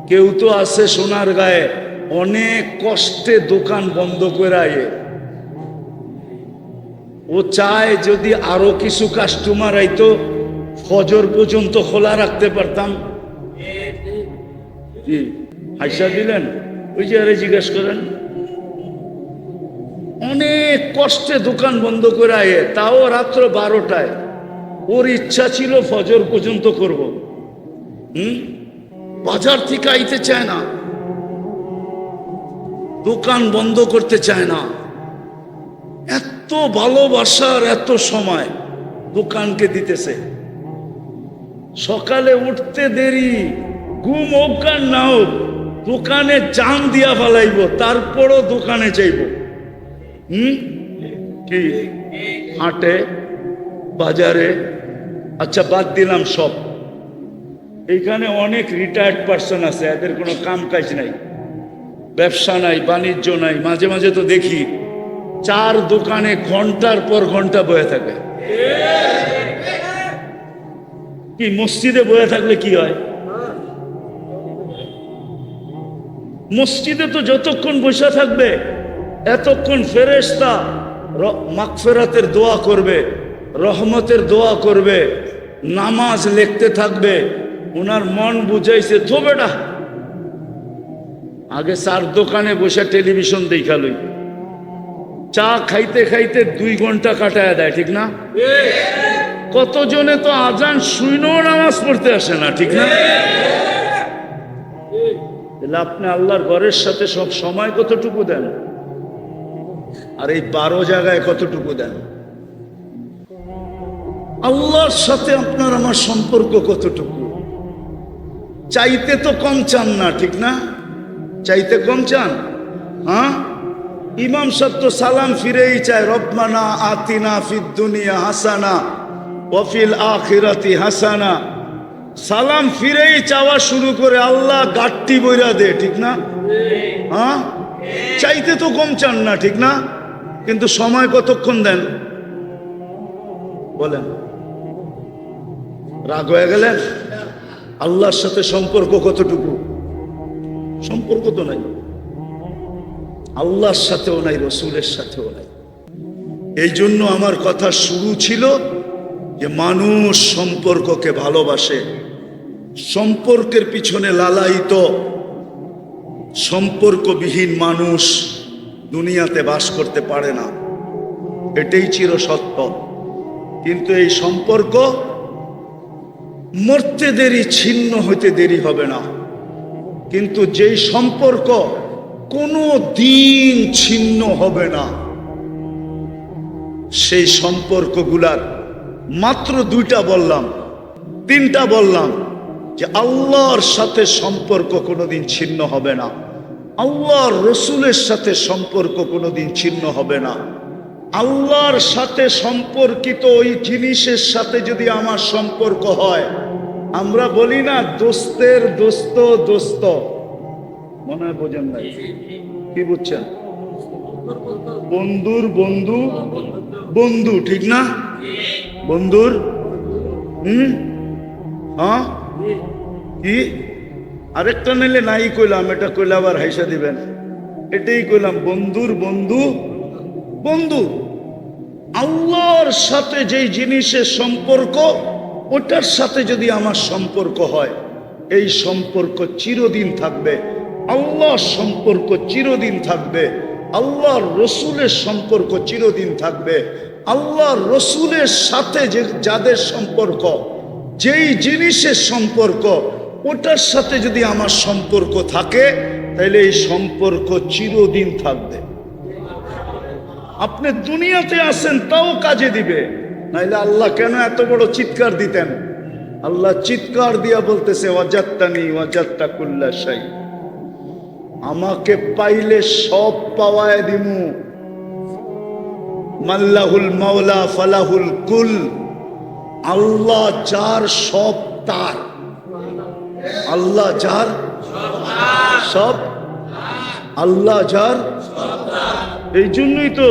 কেউ তো আছে সোনার গায়ে অনেক কষ্টে দোকান বন্ধ করে আয়ে, ও চায় যদি আরো কিছু কাস্টমার আইতো ফজর পর্যন্ত খোলা রাখতে পারতাম। হাইসা দিলেন? ওই যে আরে জিজ্ঞেস করেন, অনেক কষ্টে দোকান বন্ধ করে আয়ে, তাও রাত্র 12টায়। ওর ইচ্ছা ছিল ফজর পর্যন্ত করব। বাজার থেকে আইতে চায় না, দোকান বন্ধ করতে চায় না। এত ভালোবাসার এত সময় দোকানকে দিতেছে। সকালে উঠতে দেরি, ঘুম হোক আর না হোক, দোকানে জান দিয়া ফেলাইব, তারপরও দোকানে যাইব। কি হাটে বাজারে, আচ্ছা বাদ দিলাম সব। এইখানে অনেক রিটায়ার্ড পার্সন আছে, এদের কোনো কাম কাজ নাই, ব্যবসা নাই, বাণিজ্য নাই। মাঝে মাঝে তো দেখি 4 দোকানে ঘন্টার পর ঘন্টা বয়ে থাকে। কি মসজিদে বয়ে থাকলে কি হয়? মসজিদে তো যতক্ষণ বসে থাকবে এতক্ষণ ফেরেশতা মাগফিরাতের দোয়া করবে, রহমতের দোয়া করবে, নামাজ লিখতে থাকবে। ওনার মন বুঝাইছে তো বেটা আগে 4 দোকানে বসে টেলিভিশন দেখালই, চা খাইতে খাইতে 2 ঘন্টা কাটায় দেয়, ঠিক না? কতজনে তো আজান শুনেও নামাজ পড়তে আসে না, ঠিক না? তাহলে আপনি আল্লাহর ঘরের সাথে সব সময় কতটুকু দেন, আর এই 12 জায়গায় কতটুকু দেন? আল্লাহর সাথে আপনার আমার সম্পর্ক কতটুকু? চাইতে তো কম চান না, ঠিক না? চাইতে কম চান? হ্যাঁ, ইমাম সাহেব তো সালাম ফিরেই চায়, রব্বানা আতিনা ফিদ দুনিয়া হাসানা ওয়া ফিল আখিরাতি হাসানা। সালাম ফিরেই চাওয়া শুরু করে, আল্লাহ গাট্টি বইরা দে, ঠিক না? হ্যাঁ, চাইতে তো কম চান না, ঠিক না? কিন্তু সময় কতক্ষণ দেন বলেন? রাগ হয়ে গেলেন? আল্লাহর সাথে সম্পর্ক কতটুকু? সম্পর্ক তো নাই, আল্লাহর সাথেও নাই, রসুলের সাথেও নাই। এই জন্য আমার কথা শুরু ছিল যে মানুষ সম্পর্ককে ভালোবাসে, সম্পর্কের পিছনে লালায়িত। সম্পর্কবিহীন মানুষ দুনিয়াতে বাস করতে পারে না, এটাই চিরসত্য। কিন্তু এই সম্পর্ক মরতে দেরি, ছিন্ন হইতে দেরি হবে না। কিন্তু যেই সম্পর্ক কোনো দিন ছিন্ন হবে না, সেই সম্পর্কগুলার মাত্র 2টা বললাম, 3টা বললাম, যে আল্লাহর সাথে সম্পর্ক কোনোদিন ছিন্ন হবে না, আল্লাহর রসুলের সাথে সম্পর্ক কোনোদিন ছিন্ন হবে না। আল্লাহর সাথে সম্পর্কিত ওই জিনিসের সাথে যদি আমার সম্পর্ক হয়, আমরা বলি না দোস্তের দোস্ত দোস্ত, মনে হয় বোঝেন নাই, কি বুঝছেন? বন্ধুর বন্ধু বন্ধু, ঠিক না? বন্ধুর হ্যাঁ, কি আরেকটা নিলে নাই কইলাম, এটা কইলে আবার হাইসা দিবেন, এটাই কইলাম, বন্ধুর বন্ধু বন্ধু। আল্লাহর সাথে যেই জিনিসের সম্পর্ক, ওটার সাথে যদি আমার সম্পর্ক হয়, এই সম্পর্ক চিরদিন থাকবে। আল্লাহর সম্পর্ক চিরদিন থাকবে, আল্লাহর রসুলের সম্পর্ক চিরদিন থাকবে। আল্লাহর রসুলের সাথে যে যাদের সম্পর্ক, যেই জিনিসের সম্পর্ক, ওটার সাথে যদি আমার সম্পর্ক থাকে, তাহলে এই সম্পর্ক চিরদিন থাকবে। আপনি দুনিয়াতে আসেন তাও কাজে দিবে, নাইলে আল্লাহ কেন এত বড় চিৎকার দিতেন? আল্লাহ চিৎকার দিয়া বলতেছে, ওয়াজাত্তানি ওয়াজাত্তা কুল্লা শাই, আমাকে পাইলে সব পাওয়ায় দিমু। মাল্লাহুল মাওলা ফালাহুল কুল, আল্লাহ যার সব তার, আল্লাহ যার সব, আল্লাহ যার। এই জন্যই তো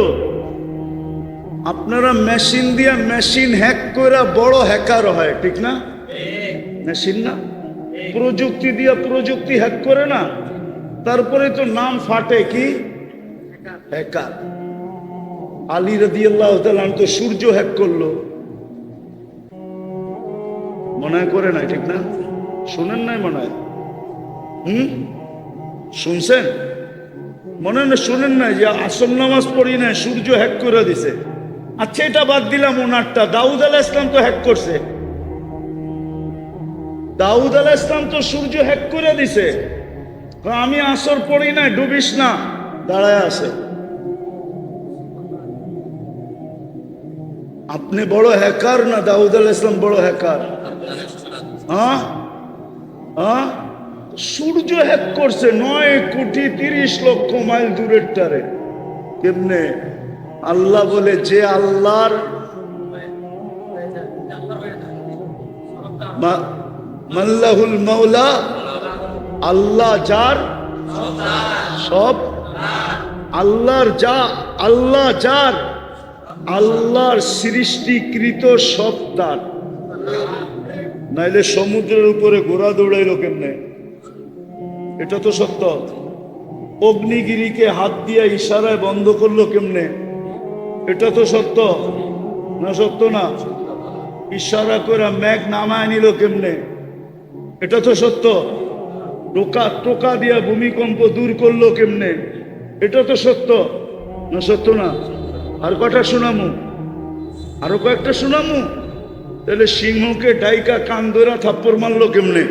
আপনারা মেশিন দিয়া মেশিন হ্যাক করে বড় হ্যাকার হয়, ঠিক না? মেশিন না, প্রযুক্তি দিয়া প্রযুক্তি হ্যাক করে না, তারপরে তো নাম ফাটে কি হ্যাকার। আলী রাদিয়াল্লাহু তাআলা তো সূর্য হ্যাক করলো, মনে করে নাই, ঠিক না? শুনেন নাই মনে হয়? শুনছেন? মনে না শুনেন না যে আসর নামাজ পড়ি না, সূর্য হ্যাক করে দিছে। আচ্ছা এটা বাদ দিলাম, ওনারটা দাউদ আলাইহিস সালাম তো হ্যাক করছে। দাউদ আলাইহিস সালাম তো সূর্য হ্যাক করে দিছে। আমি আসর পড়ি না, ডুবিস না, দাঁড়ায় আছে। আপনি বড় হ্যাকার না দাউদ আলাইহিস সালাম বড় হ্যাকার? হ্যাঁ হ্যাঁ, সূর্য হ্যাক করছে 9,30,00,000 মাইল দূরের টারে। কেমনে? আল্লাহ বলে যে আল্লাহর মাল্লাহুল মাওলা, আল্লাহ যার সব, আল্লাহর যা, আল্লাহ যার, আল্লাহর সৃষ্টিকৃত সব তার। নাইলে সমুদ্রের উপরে ঘোড়া দৌড়াইলো কেমনে? এটা তো সত্য। অগ্নিগিরিকে হাত দিয়ে ইশারায় বন্ধ করলো কেমনে? এটা তো সত্য না? সত্য না? ইশারা করে মেঘ নামায় নিল কেমনে? এটা তো সত্য। টোকা দিয়া ভূমিকম্প দূর করলো কেমনে? এটা তো সত্য না? সত্য না? আর কটা শোনামু? আরো কয়েকটা শোনামু। তাহলে সিংহকে ডাইকা কান ধরা থাপ্পড় মারলো কেমনে?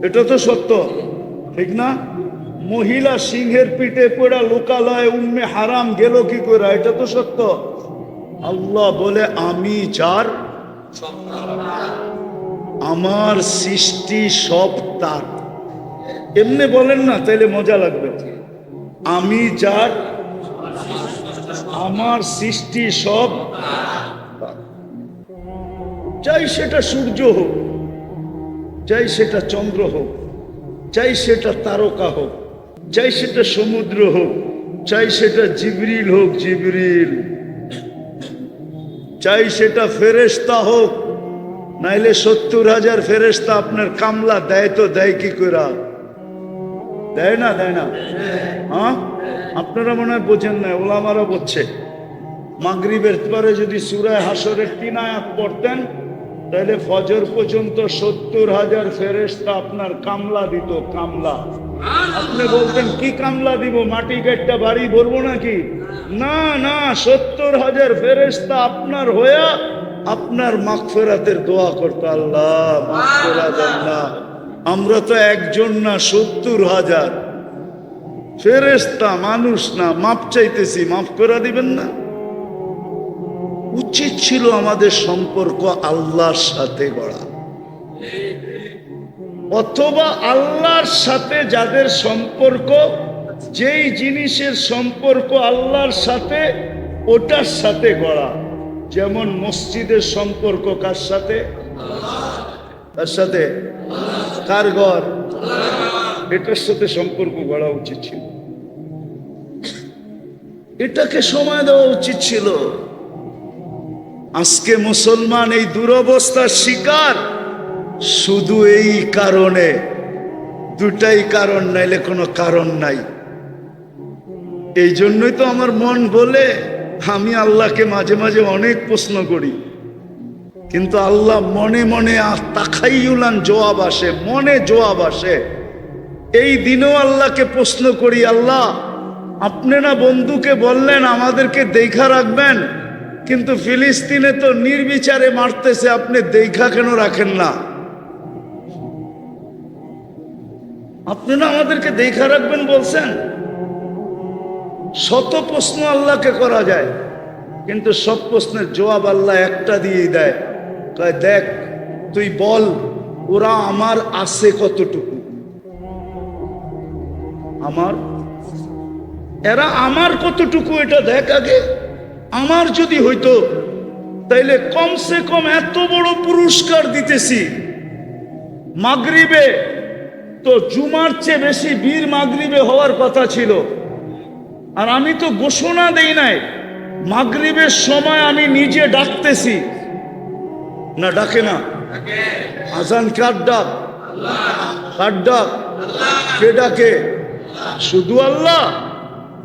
এটা তো সত্য, ঠিক না? মহিলা সিংহের পিঠে পড়া লোকালয়ে উম্মে হারাম গেল কি করে? এটা তো সত্য। আল্লাহ বলে আমি যার, আমার সৃষ্টি সব তার। এমনি বলেন না, তাইলে মজা লাগবে। আমি যার, আমার সৃষ্টি সব, চাই সেটা সূর্য হোক, চাই সেটা চন্দ্র হোক, চাই সেটা তারকা হোক, চাই সেটা সমুদ্র হোক, চাই সেটা জিবরিল হোক, জিবরিল, চাই সেটা ফেরেশতা হোক। নাইলে 70,000 ফেরেশতা আপনার কামলা দেয় তো দেয় কি করে? দেয় না? দেয় না? হ্যাঁ, আপনারা মনে হয় বোঝেন না, ওলামারা বলছে মাগরিবের পরে যদি সূরা হাসরের 3 আয়াত পড়তেন তাহলে ফজর পর্যন্ত 70,000 ফেরেশতা আপনার কামলা দিত। কামলা। আপনি বলতেন কি কামলা দিব? মাটি গাড়টা বাড়ি ভরবো নাকি? না না, 70,000 ফেরেশতা আপনার হইয়া আপনার মাগফিরাতের দোয়া করতো, আল্লাহ মাগফিরাত দেন না। আমরা তো একজন না, 70,000 ফেরেশতা, মানুষ না। মাপ চাইতেছি, মাফ করে দিবেন না? উচিত ছিল আমাদের সম্পর্ক আল্লাহর সাথে গড়া, অথবা আল্লাহর সাথে যাদের সম্পর্ক, যেই জিনিসের সম্পর্ক আল্লাহর সাথে, ওটার সাথে গড়া। যেমন মসজিদের সম্পর্ক কার সাথে? কার সাথে? কার ঘর? এটার সাথে সম্পর্ক গড়া উচিত ছিল। এটাকে সময় দেওয়া উচিত ছিল। আজকে মুসলমান এই দুরবস্থার শিকার শুধু এই কারণে। দুটাই কারণ, নাইলে কোনো কারণ নাই। এই জন্যই তো আমার মন বলে আমি আল্লাহকে মাঝে মাঝে অনেক প্রশ্ন করি, কিন্তু আল্লাহ মনে মনে তাখাইয়ুলান জবাব আসে, মনে জবাব আসে। এই দিনেও আল্লাহকে প্রশ্ন করি, আল্লাহ আপনি না বন্ধুকে বললেন আমাদেরকে দেখা রাখবেন, কিন্তু ফিলিস্তিনে তো নির্বিচারে মারতেছে, আপনি দেখা কেন রাখেন না? আপনি না আমাদেরকে দেখা রাখবেন বলছেন। শত প্রশ্ন আল্লাহকে করা যায়, কিন্তু সব প্রশ্নের জবাব আল্লাহ একটা দিয়েই দেয়, কয় দেখ তুই বল ওরা আমার আছে কতটুকু, আমার, এরা আমার কতটুকু এটা দেখ আগে। আমার যদি হইতো তাইলে কমসে কম এত বড় পুরস্কার দিতেছি। মাগরিবে তো জুমার চেয়ে বেশি বীর মাগরিবে হওয়ার কথা ছিল, আর আমি তো ঘোষণা দেই নাই। মাগরিবের সময় আমি নিজে ডাকতেছি না, ডাকে না? আজান কার ডাক? কার ডাক? কে ডাকে? শুধু আল্লাহ।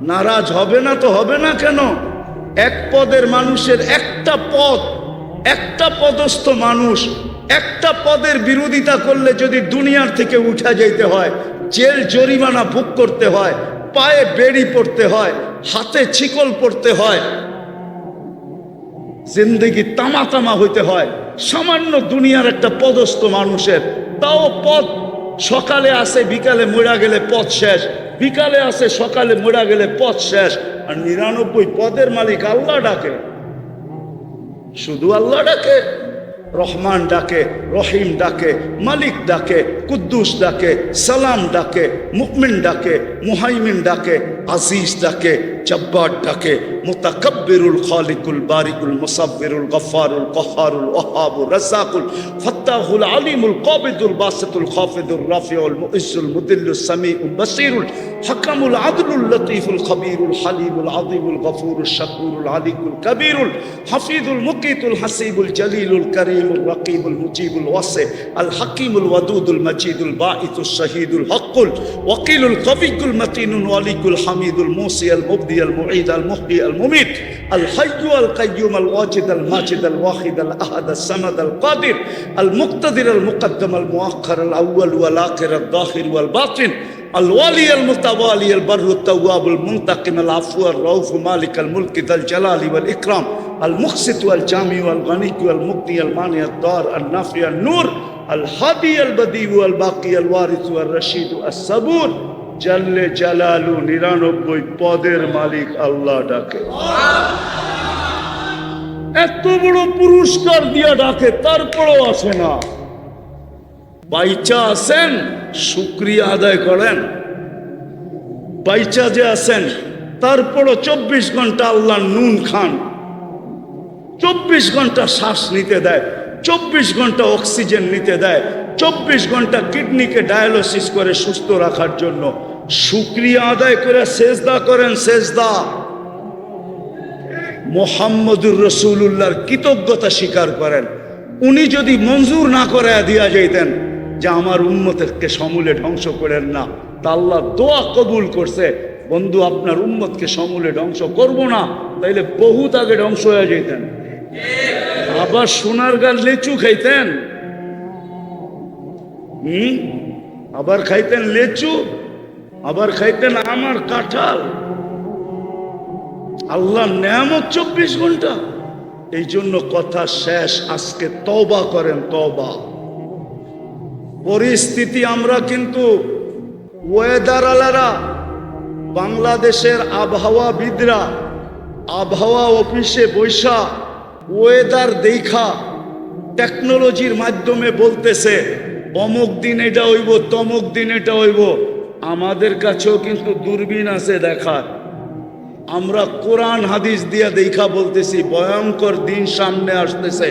নারাজ হবে না তো হবে না কেন? এক পদের মানুষের একটা পদ, একটা পদস্থ মানুষ একটা পদের বিরোধিতা করলে যদি দুনিয়ার থেকে উঠা যাইতে হয়, জেল জরিমানা ভোগ করতে হয়, পায়ে বেড়ি পড়তে হয়, হাতে শিকল পড়তে হয়, জিন্দেগি তামা তামা হইতে হয়। সামান্য দুনিয়ার একটা পদস্থ মানুষের তাও পথ সকালে আসে, বিকালে মরা গেলে পথ শেষ, বিকালে আসে, সকালে মরা গেলে পথ শেষ। আর 99 পদের মালিক আল্লাহ ডাকে, শুধু আল্লাহ ডাকে। রহমান ডাকে, রহিম ডাকে, মালিক ডাকে, কুদ্দুস ডাকে, সালাম ডাকে, মুমিন ডাকে, মুহাইমিন ডাকে, আজিজ ডাকে, জব্বার ডাকে, মুতাকাব্বিরুল খালিকুল বারিকুল মুসাব্বিরুল গফফারুল কহ্হারুল ওয়াহাবুর রাজ্জাকুল ফাত্তাহুল আলিমুল কাবিদুল বাসিতুল খাফিদুর রাফিউল মুইজ্জুল মুদিল্লুস সামিউল বাসীরুল হাকামুল আদলুল লতীফুল খবীরুল হালিমুল আযীমুল গফুরুশ শাকুরুল আলিকুল কবীরুল হাফিজুল মুকিতুল হাসিবুল জলিলুল করিমুল রকিবুল মুজিবুল ওয়াসি আল হাকিমুল ওয়াদুদুল মজিদুল বাঈতুশ শহীদুল হকুল ওয়াকিলুল কবিয়ুল মতিনুল ওয়ালিকুল হামিদুল মুসি আল মুবদি আল মুঈদ আল মুহয়ি আল মুমিত আল হাইয়্যু আল কাইয়্যুম আল ওয়াজিদ আল মাজিদ আল ওয়াহিদ আল আহাদ আল সামাদ আল কাদির আল মুক্তাদির আল মুকদ্দম আল মুআখ্খার আল আউয়াল ওয়াল আখির আল যাহির ওয়াল বাতিন الوالي المتوالي البر التواب المنتقم العفو الرؤوف مالك الملك ذا الجلال والإكرام المقسط والجامع والغني والمغني المانع الضار النافع النور الهادي البديع والباقي الوارث والرشيد الصبور جل جلاله 99 পদের মালিক আল্লাহ ডাকে। এত বড় পুরস্কার দিয়া ডাকে, তারপরেও আসে না। বাইচা আছেন, শুকরিয়া আদায় করেন। বাইচা যে আছেন, তারপরও 24 ঘন্টা আল্লাহ নুন খান, 24 ঘন্টা শ্বাস নিতে দেয়, 24 ঘন্টা অক্সিজেন নিতে দেয়, 24 ঘন্টা কিডনিকে ডায়ালিসিস করে সুস্থ রাখার জন্য। শুকরিয়া আদায় করে সেজদা করেন, সেজদা। মুহাম্মদুর রাসূলুল্লাহর কৃতজ্ঞতা স্বীকার করেন। উনি যদি মঞ্জুর না করে দিয়া যাইতেন যে আমার উম্মতকে সমূলে ধ্বংস করেন না, তা আল্লাহ দোয়া কবুল করছে, বন্ধু আপনার উম্মতকে সমূলে ধ্বংস করব না, তাইলে বহুত আগে ধ্বংস হয়ে যেতেন। আবার সোনার গাল লেচু খাইতেন, আবার খাইতেন লেচু, আবার খাইতেন আমার কাঁঠাল। আল্লাহ নেয়ামত 24 ঘন্টা। এই জন্য কথা শেষ, আজকে তওবা করেন, তওবা। পরিস্থিতি আমরা কিন্তু ওয়েদার আলারা, বাংলাদেশের আবহাওয়াবিদরা আবহাওয়া অফিসে বৈশা ওয়েদার দেখা টেকনোলজির মাধ্যমে বলতেছে অমুক দিন এটা হইব, তমুক দিন এটা হইব। আমাদের কাছেও কিন্তু দূরবীন আছে দেখার। আমরা কোরআন হাদিস দিয়া দেখা বলতেছি ভয়ঙ্কর দিন সামনে আসতেছে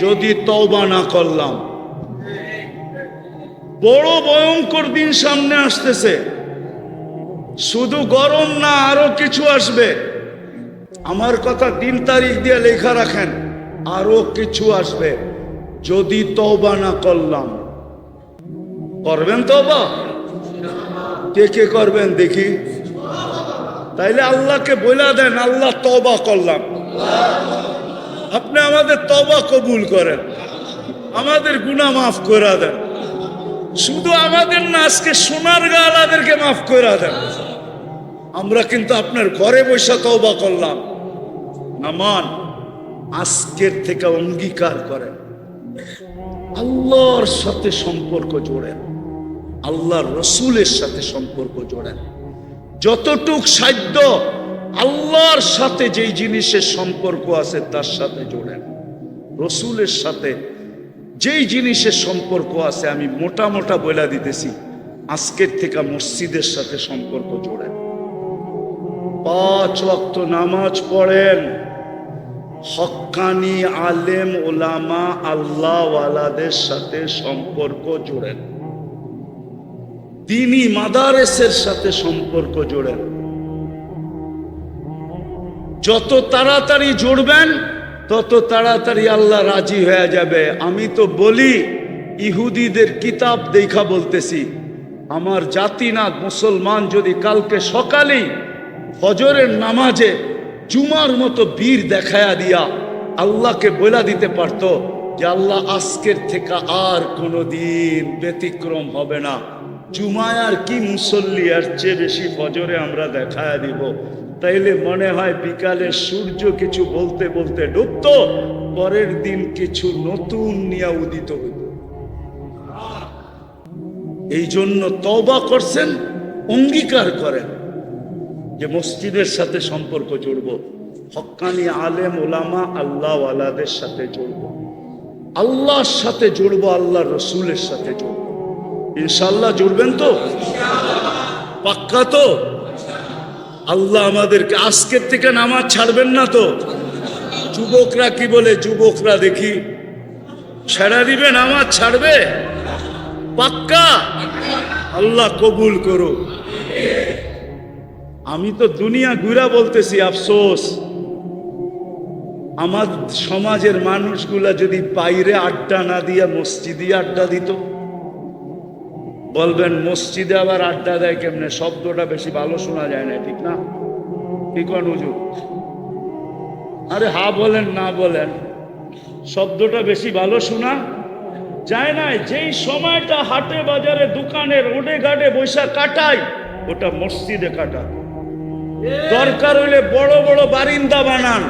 যদি তওবা না করলাম। বড় ভয়ঙ্কর দিন সামনে আসতেছে, শুধু গরম না, আরো কিছু আসবে। আমার কথা 3 তারিখ দিয়ে লেখা রাখেন, আরো কিছু আসবে যদি তওবা না করলাম। করবেন তওবা? কে কে করবেন দেখি? তাইলে আল্লাহকে বলে দেন, আল্লাহ তওবা করলাম। আপনি আমাদের তওবা কবুল করেন, আমাদের গুনাহ মাফ করে দেন। শুধু আমাদের না, আজকে সোনার গালাদেরকে মাফ করে দেন। আমরা কিন্তু আপনার ঘরে বসে তওবা করলাম। নামান আজকের থেকে অঙ্গীকার করেন, আল্লাহর সাথে সম্পর্ক জোড়েন, আল্লাহর রসুলের সাথে সম্পর্ক জোড়েন। যতটুক সাধ্য আল্লাহর সাথে যেই জিনিসের সম্পর্ক আছে তার সাথে জোড়েন। রসুলের সাথে যেই জিনিসের সম্পর্ক আছে, আমি মোটা মোটা বলে দিতেছি, আজকের থেকে মসজিদের সাথে সম্পর্ক জোড়েন। 5 ওয়াক্ত নামাজ পড়েন, হক্কানি আলেম ওলামা আল্লাহওয়ালাদের সাথে সম্পর্ক জোড়েন, দ্বীনি মাদারেসের সাথে সম্পর্ক জোড়েন। যত তাড়াতাড়ি জুড়বেন তত তাড়াতাড়ি আল্লাহ রাজি হয়ে যাবে। আমি তো বলি, ইহুদিদের কিতাব দেখা বলতেছি, আমার জাতিনাথ মুসলমান যদি কালকে সকালেই ফজরের নামাজে জুমার মতো বীর দেখায়া দিয়া আল্লাহকে বলে দিতে পারত যে আল্লাহ আজকের থেকে আর কোনোদিন ব্যতিক্রম হবে না, জুমায় আর কি মুসল্লি, আর চেয়ে বেশি ফজরে আমরা দেখায় দিব। তাইলে মনে হয় বিকালে সূর্য কিছু বলতে বলতে ডুবতো, পরের দিন কিছু নতুন নিয়ে উদিত হইত। এই জন্য তওবা করছেন, অঙ্গীকার করেন যে মসজিদের সাথে সম্পর্ক জুড়ব, হক্কানি আলেম ওলামা আল্লাহ ওয়ালাদের সাথে জুড়ব, আল্লাহর সাথে জুড়ব, আল্লাহ রসুলের সাথে জুড়ব। ইনশাআল্লাহ জুড়বেন তো? পাক্কা তো? আল্লাহ আমাদেরকে আজকের থেকে নামাজ ছাড়বেন না তো? যুবকরা কি বলে? যুবকরা দেখি ছেড়ে দিবে, নামাজ ছাড়বে? পাক্কা? আল্লাহ কবুল করো। আমি তো দুনিয়া ঘুরা বলতেছি, আফসোস আমার সমাজের মানুষগুলা যদি বাইরে আড্ডা না দিয়া মসজিদে আড্ডা দিত। বলবেন মসজিদে আবার আড্ডা দেয় কেমনে? শব্দটা বেশি ভালো শোনা যায় না, ঠিক না? কি কোন হুজুর? আরে হা বলেন না বলেন, শব্দটা বেশি ভালো শোনা যায় না। যেই সময়টা হাটে বাজারে দোকানে রোডে ঘাটে বৈশা কাটাই, ওটা মসজিদে কাটা। দরকার হইলে বড় বড় বারিন্দা বানান,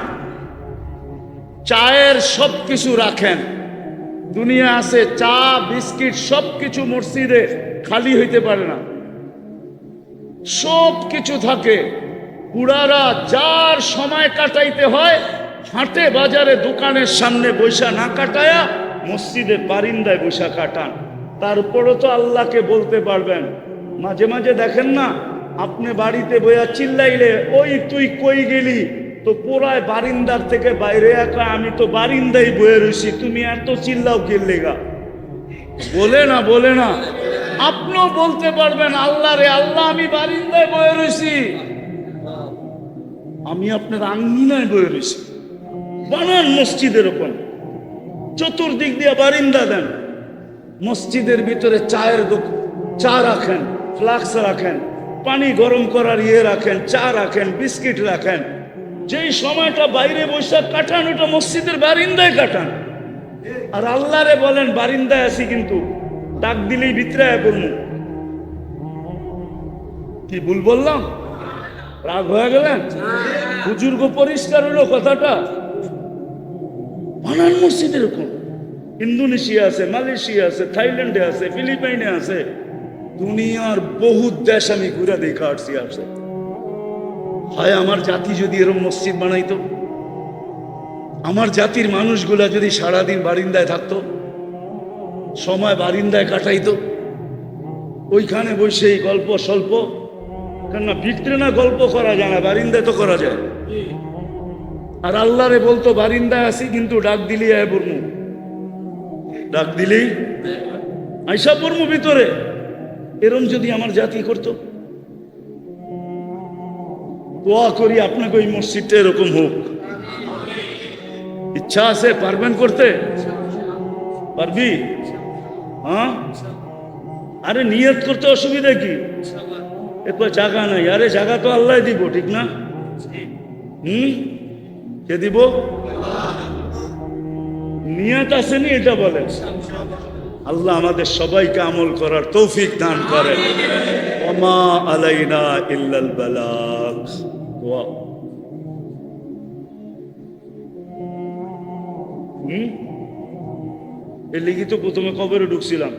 চায়ের সব কিছু রাখেন। দুনিয়া আছে চা বিস্কিট সব কিছু মসজিদে খালি হইতে পারে না, সব কিছু থাকে। বুড়ারা যার সময় কাটাইতে হয় হাটে বাজারে দোকানের সামনে বৈশা না কাটায়া মসজিদের বারিন্দায় বৈশা কাটান। তারপরও তো আল্লাহকে বলতে পারবেন। মাঝে মাঝে দেখেন না, আপনি বাড়িতে বইয়া চিল্লাইলে ওই তুই কই গেলি, তো পুরায় বারিন্দার থেকে বাইরে একা আমি তো বারিন্দায় বয়ে রয়েছি, তুমি এত চিল্লাও কে লেগা? বলে না, বলে না? আপনিও বলতে পারবেন আল্লাহ রে আল্লাহ আমি বারিন্দায় বয়ে রয়েছি, আমি আপনার আঙ্গিনায় বয়ে রয়েছি। বানান মসজিদের ওপর, চতুর্দিক দিয়ে বারিন্দা দেন। মসজিদের ভিতরে চায়ের চা রাখেন, ফ্লাক্স রাখেন, পানি গরম করার ইয়ে রাখেন, চা রাখেন, বিস্কিট রাখেন। যেই সময়টা বাইরে বৈশাখ কাটান ওটা মসজিদের বারিন্দায় কাটান। আর আল্লাহরে বলেন বারিন্দায় আছি, কিন্তু ডাক দিলেই ভিতরে পড়ব। কি ভুল বললাম? রাগ হয়ে গেলেন? বুজুর্গ পরিষ্কার হলো কথাটা। বানান মসজিদ এরকম। ইন্দোনেশিয়া আছে, মালয়েশিয়া আছে, থাইল্যান্ডে আছে, ফিলিপাইনে আছে, দুনিয়ার বহু দেশ আমি ঘুরে দেখা আসছি। আসছে হয় আমার জাতি যদি এরকম মসজিদ বানাইতো, আমার জাতির মানুষগুলা যদি সারাদিন বারিন্দায় থাকতো, সময় বারিন্দায় কাটাইতো, ওইখানে বসে গল্প স্বল্প, কেননা ভিতরে না গল্প করা যায় না, বারিন্দায় তো করা যায়। আর আল্লাহরে বলতো বারিন্দায় আছি, কিন্তু ডাক দিলি আয় বর্মু, ডাক দিলি আইসা বর্মু ভিতরে। এরম যদি আমার জাতি করতো, দোয়া করি আপনাকে ওই মসজিদটা এরকম হোক। ইচ্ছা আছে? পারবেন করতে? পারবি? হ্যাঁ, আরে নিয়ত করতে অসুবিধা কি? এরপর জায়গা নাই, আরে জায়গা তো আল্লাহ দিব, ঠিক না? কে দিব? নিয়ত আসেনি এটা বলে। আল্লাহ আমাদের সবাইকে আমল করার তৌফিক দান করেন। ওমা আলাইনা ইল্লাল বালাগ। দোয়া। এর লিগি তো প্রথমে কবরে ঢুকছিলাম।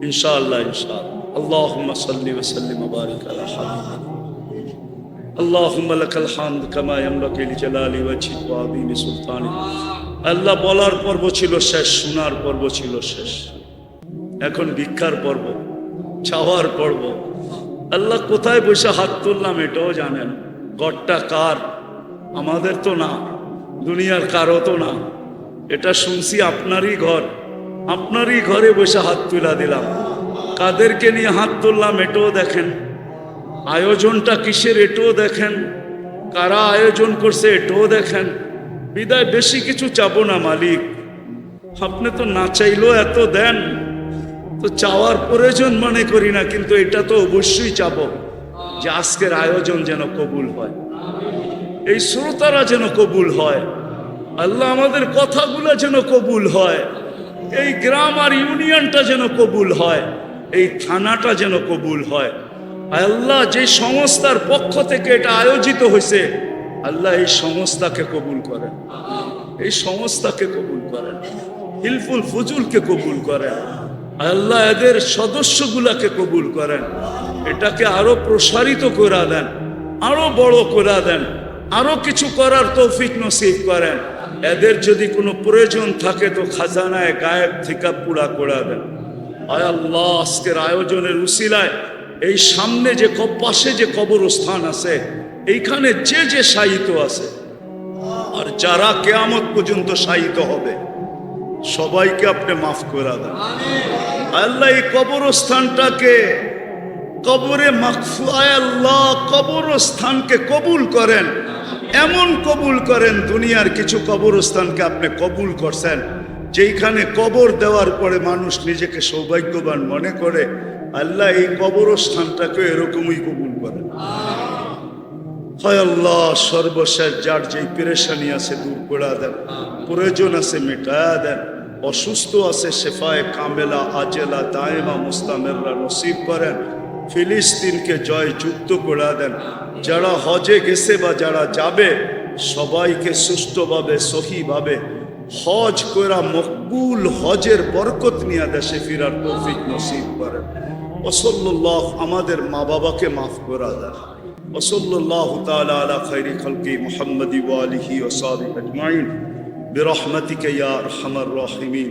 ইনশাআল্লাহ, ইনশাআল্লাহ। আল্লাহুম্মা সাল্লি ওয়া সাল্লিম ওয়া বারিক আলা হাবিবিনা। আল্লাহুম্মা লাকাল হামদ কামা ইয়ামলাকি লিজালালি ওয়াজহিকা ওয়া আযীমি সুলতানিক। আল্লাহ বলার পর্ব ছিল শেষ, শোনার পর্ব ছিল শেষ, এখন ভিক্ষার পর্ব, চাওয়ার পর্ব। আল্লাহ কোথায় বসে হাত তুললাম এটাও জানেন। ঘরটা কার? আমাদের তো না, দুনিয়ার কারো তো না। এটা শুনছি আপনারই ঘর, আপনারই ঘরে বসে হাত তুলা দিলাম। কাদেরকে নিয়ে হাত তুললাম এটাও দেখেন, আয়োজনটা কিসের এটাও দেখেন, কারা আয়োজন করছে এটাও দেখেন। বিদায় বেশি কিছু চাবো না মালিক, আপনি তো না চাইলেও এত দেন, তো চাওয়ার প্রয়োজন মনে করি না, কিন্তু এটা তো অবশ্যই চাবো যে আজকের আয়োজন যেন কবুল হয়, এই শ্রোতারা যেন কবুল হয়, আল্লাহ আমাদের কথাগুলো যেন কবুল হয়, এই গ্রাম আর ইউনিয়নটা যেন কবুল হয়, এই থানাটা যেন কবুল হয়। আল্লাহ যে সংস্থার পক্ষ থেকে এটা আয়োজিত হয়েছে, আল্লাহ এই সংস্থাকে কবুল করেন, এই সংস্থাকে কবুল করেন, হিলফুল ফুজুলকে কবুল করেন। আল্লাহ এদের সদস্যগুলাকে কবুল করেন, এটাকে আরো প্রসারিত করে দেন, আরো বড় করে দেন, আরো কিছু করার তৌফিক নসিব করেন। এদের যদি কোনো প্রয়োজন থাকে তো খাজানায় গায়েব থেকে পুরা করে দেন। আয় আল্লাহ, আজকের আয়োজনের উসিলায় এই সামনে যে পাশে যে কবরস্থান আছে, এইখানে যে যে শায়িত আছে আর যারা কিয়ামত পর্যন্ত শায়িত হবে, সবাইকে আপনি মাফ করে দেন। আল্লাহ এই কবরস্থানটাকে কবরে মাগফু, আয় আল্লাহ কবরস্থানকে কবুল করেন, এমন কবুল করেন। দুনিয়ার কিছু কবরস্থানকে আপনি কবুল করছেন, যেইখানে কবর দেওয়ার পরে মানুষ নিজেকে সৌভাগ্যবান মনে করে। আল্লাহ এই কবরস্থানটাকে এরকমই কবুল করেন। হয় আল্লাহ, সর্বশেষ যার যেই পেরেশানি আছে দূর করে দেন, প্রয়োজন আছে মেটায়া দেন, অসুস্থ আছে শেফায়ে কামেলা আজেলা দায়েমা মুস্তামেররা নসিব করেন। ফিলিস্তিনকে জয় যুক্ত করে দেন। যারা হজে গেছে বা যারা যাবে, সবাইকে সুষ্ঠুভাবে সহিভাবে হজ করা মকবুল হজের বরকত নিয়ে দেশে ফিরার তৌফিক নসিব করেন। ওসল্লাল্লাহ, আমাদের মা বাবাকে মাফ করে দেন। ওসল্লাল্লাহু তাআলা আলা খায়রি খালকি মুহাম্মাদি ওয়া আলিহি ওয়া সাহবিহি আজমাইন বিরহমাতিকা ইয়া আরহামার রাহিমিন।